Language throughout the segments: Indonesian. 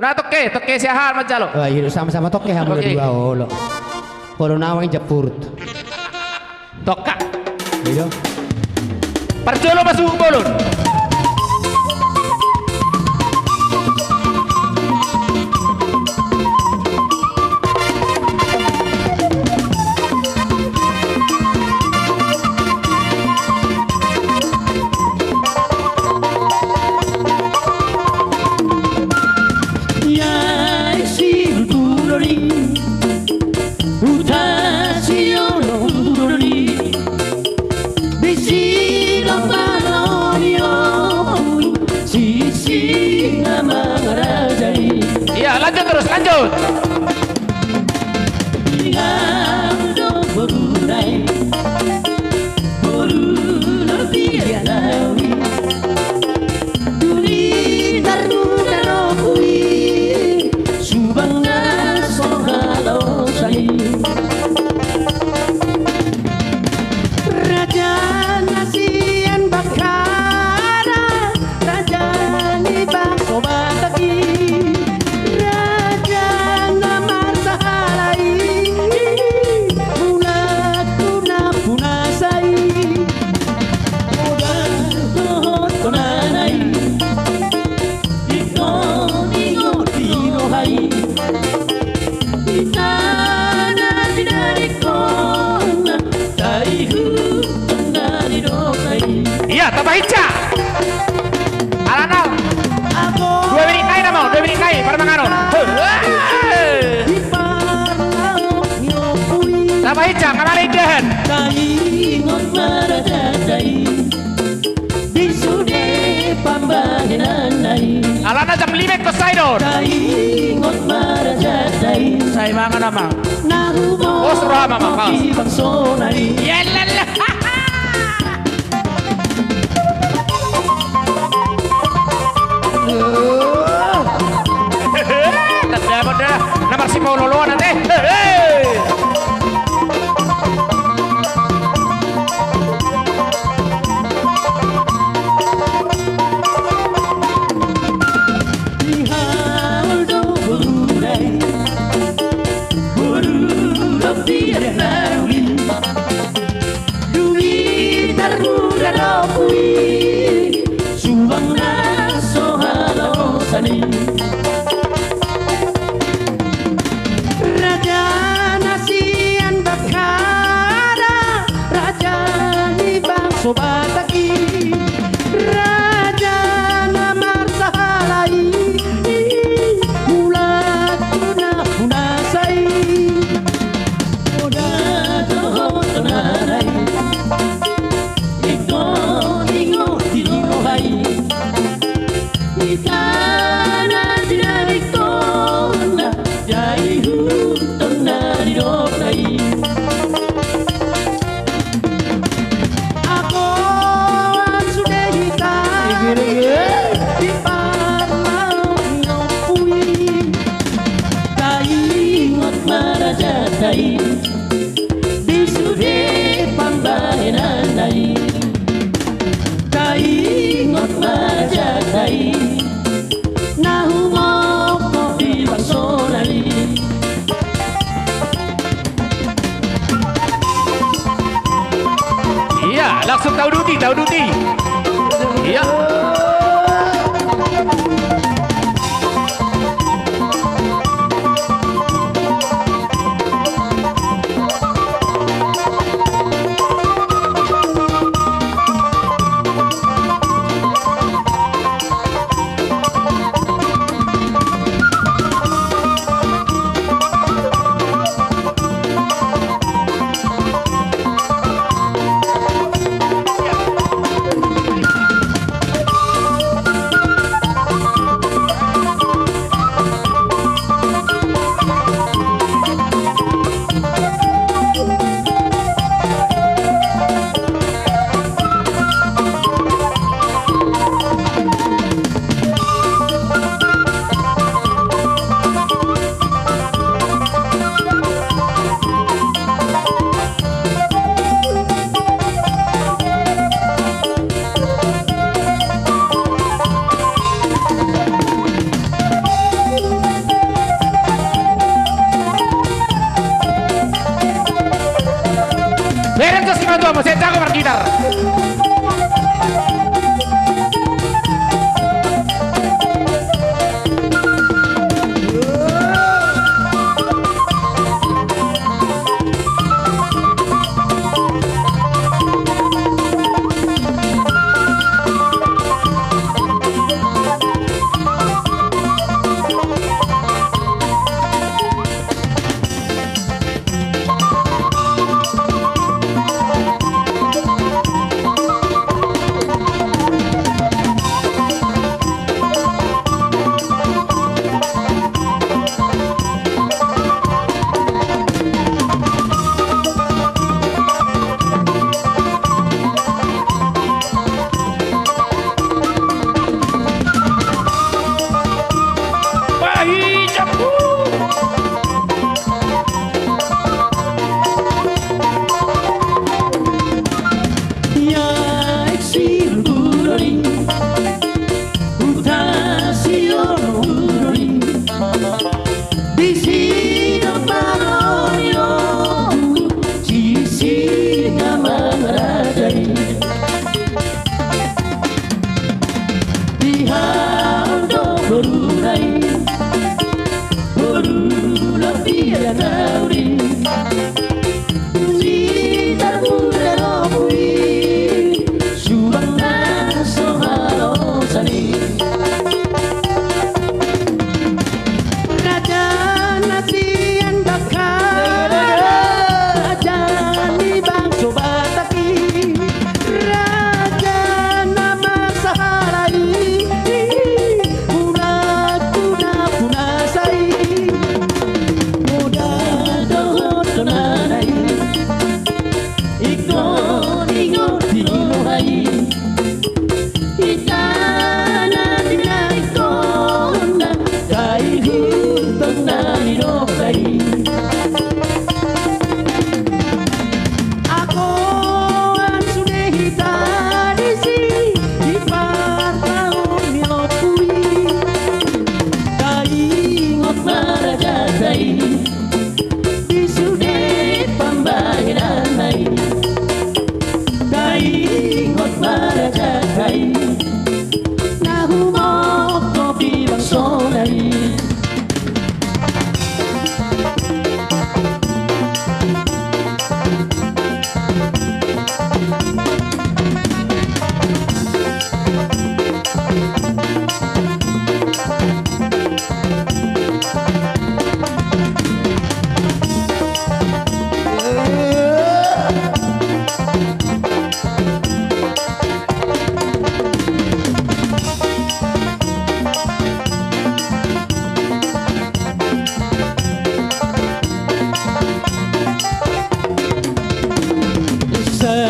Nah toke siahan macam lo. Wah, iya sama-sama toke hamu Toke. dua lo. Kalau nawang Japurt. Toka. Iya. Percolo masuk bolon. Iya, lanjut terus, lanjut. Iya, tambah hijau. Alana. 2 menit naik nama, 2 menit naik, pada mangano. Tambah hijau, kamar idahan. Alana jam 5 ke Saidon. Saya mangan nama. Oh, serah mama, Mas. Yalah. Dah, nomor si mau lolo nanti. Iya, langsung tahu duti. Iya. Lorenzo si Duomo, saya jago bergitar.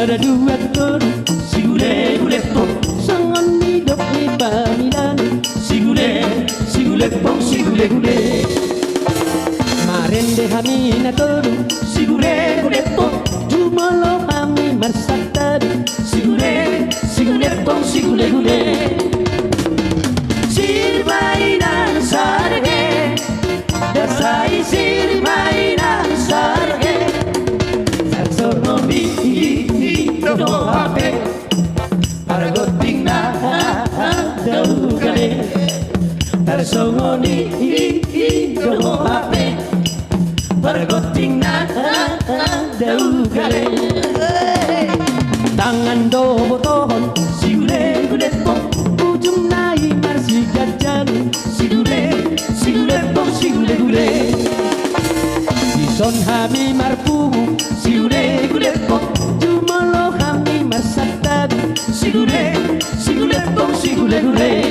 Ada dua tur, si gule pong, sangon hidup di pamilan. Si gule pong, si gule. Maren de kami na tur, si gule pong, jumolo kami marsaktan. Si gule pong, si gule. Sirmainan sarge, dasai sirmainan sarge. Sarsonomi no hape para goting na daw kale para songoni no hape para goting na daw kale tangan do botohon sigule po ujung nai marsi jajan sigule po Son hami marpumu sigule po jumolo hami marsatad sigule pong sigule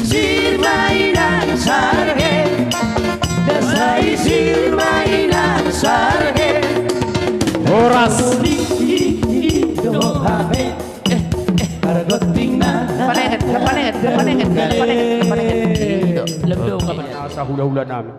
sirmainan sarge dasai sirmainan sarge Oras para goting na Kepanehet Lebdo ka man sa hula-hula namin.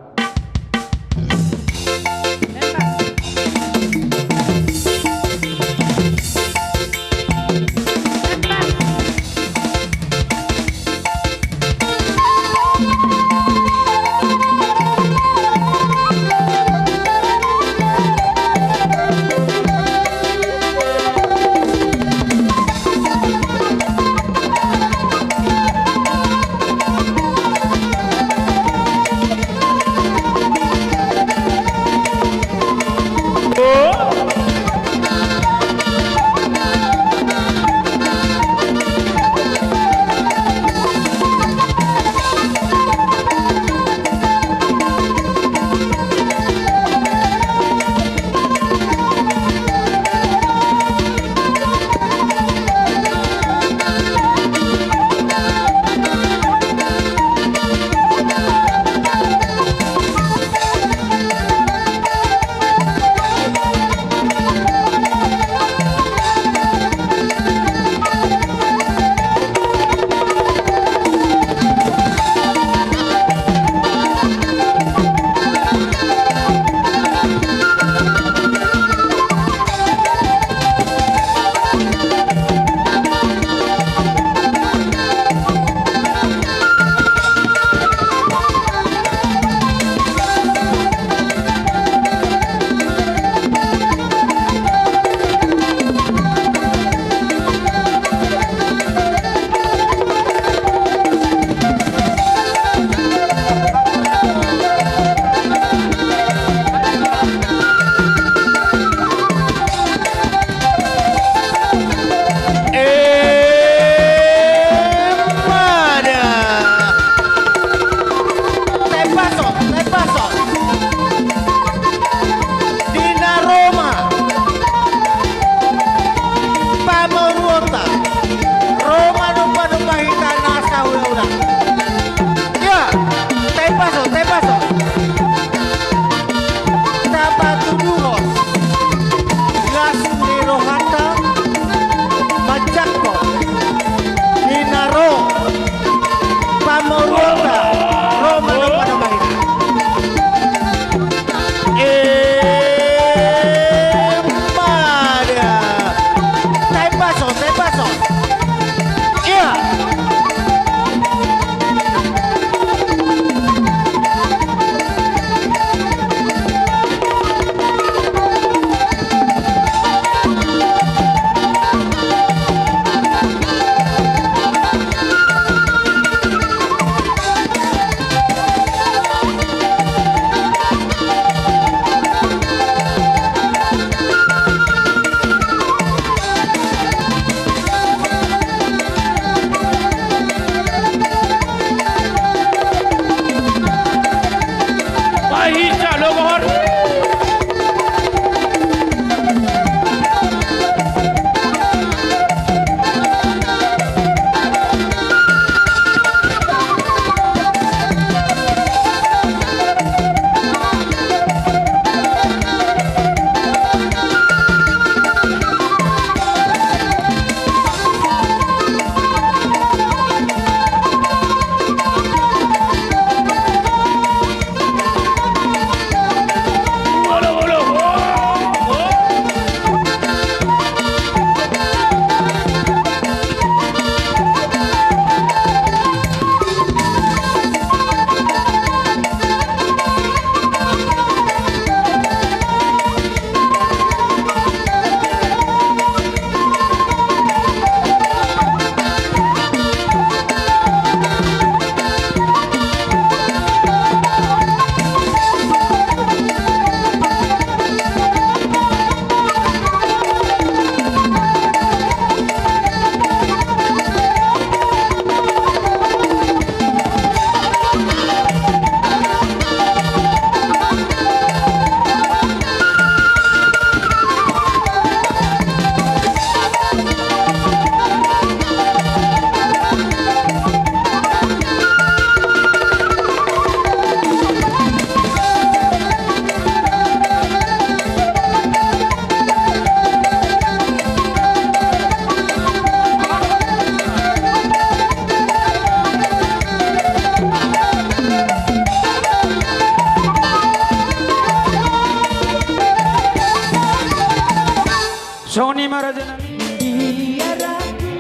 Sony Marajana biar aku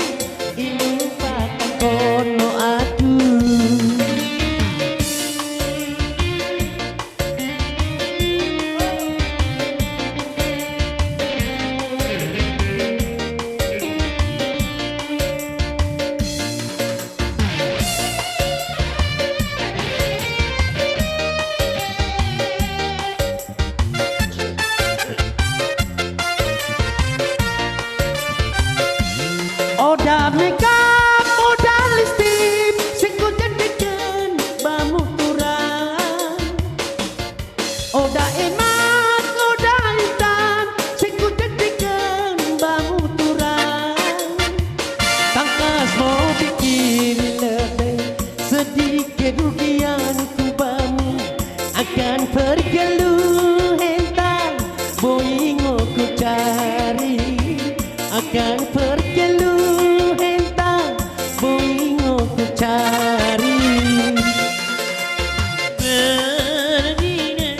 ilupakan kono aduh. Oda makeup, oda lipstick, sing ku jadikan bamu kurang. Oda emas, oda hitam, sing ku jadikan bamu kurang. Tangkas mau bikin lebih sedikit rugian ku bamu akan pergeluh hentak boingo ku cari akan pergeluh hentak boingo ku cari berdina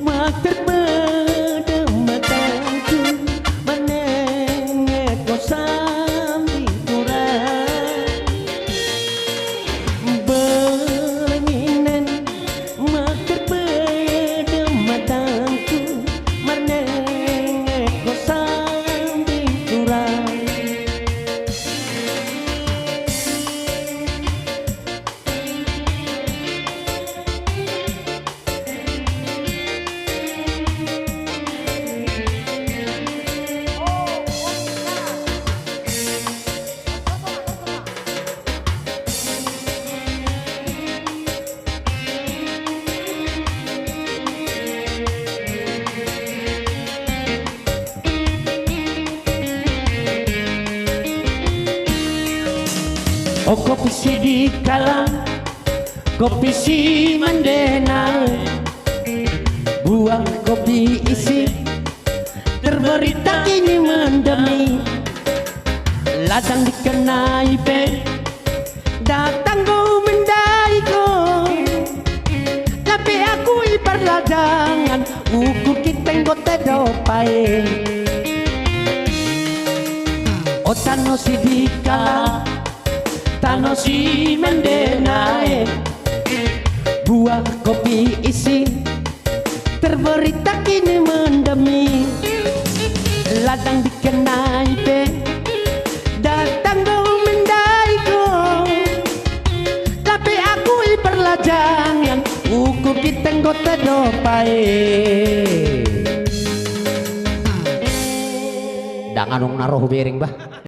mak terbedam mataku menengok kosam di kurang berenginan mak terbedam mataku menengok kosam di kurang. Oh kopi si di kalang, kopi si mendena, buang kopi isi, terberita kini mendemi, ladang dikenai pe, datang go mendai go, tapi aku ipar ladangan, ukur kita ngote dopai, oh tano si di kalang. Tano si mendenae buah kopi isi terberita kini mendemi ladang dikenai pe datang go mendai go tapi aku iperlajangan uku kita ngote dopai Dangan nung naruh piring bah.